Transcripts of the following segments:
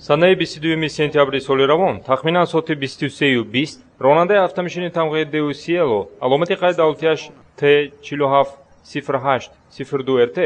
Санаи 22 сентябри соли равон тахминан соати 23:20 ронандаи автомошини тамғии Деу Сиело аломати қайд алтияш T470802 РТ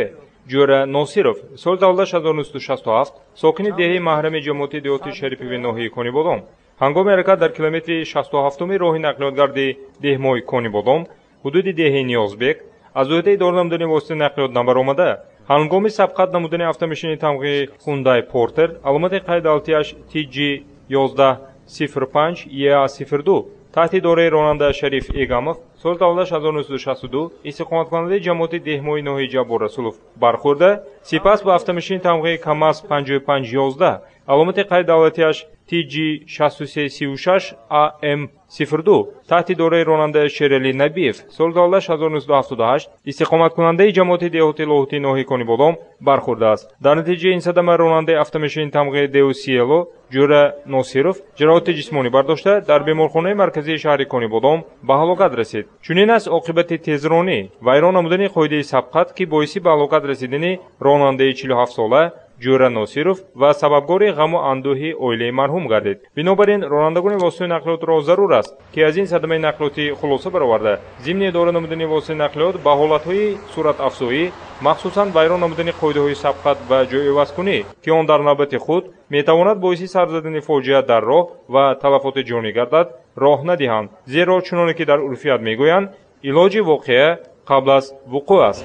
ҷӯра Носиров соли 1967 сокини деҳаи маҳрами ҷамоати деҳоти Шарифиви ноҳияи Конибодом ҳангоми ҳаракат дар километри 67-уми роҳи нақлиётгарди деҳмои Конибодом ҳудуди деҳаи Ниёзбек аз уҳдаи идора намудани воситаи нақлиёт набаромада ҳангоми сабқат намудани автомошини тамғии Hyundai Porter аломати қайд алтияш TG1105 EA02 таҳти идораи ронанда Шариф Эгамов соли 1962 истиқоматкунандаи ҷамоати деҳмои ноҳияи Ҷаббор Расулов бархӯрда сипас ба автомошини тамғии КамАЗ 5511 аломати қайд алтияш TG6336 AM02 таҳти идораи ронанда Шерали Набиев соли 1978 истиқоматкунандаи ҷамоати деҳоти лоҳутии ноҳияи Конибодом бархӯрдааст. Дар натиҷаи ин садама ронандаи автомошини тамғии Деу Сиело ҷӯра Носиров ҷароҳати ҷисмонӣ бардошта дар беморхонаи марказии шаҳри Конибодом ба ҳалокат расид. Чунин аст оқибати тезронӣ вайрон намудани қоидаи сабқат ки боиси ба ҳалокат расидани ронандаи 47-сола ҷӯра Носиров ва сабабгори ғаму андӯҳи оилаи марҳум гардид. Бинобар ин ронандагони воситаи нақлиётро зарур аст ки аз ин садамаи нақлиётӣ хулоса бароварда зимни идора намудани воситаи нақлиёт ба ҳолатҳои суратафзоӣ махсусан вайрон намудани қоидаҳои сабқат ва ҷойивазкунӣ ки он дар навбати худ метавонад боиси сарзадани фоҷиа дар роҳ ва талафоти ҷонӣ гардад роҳ надиҳанд, зеро чуноне ки дар урфият мегӯянд илоҷи воқеа қабл аз вуқӯъ аст.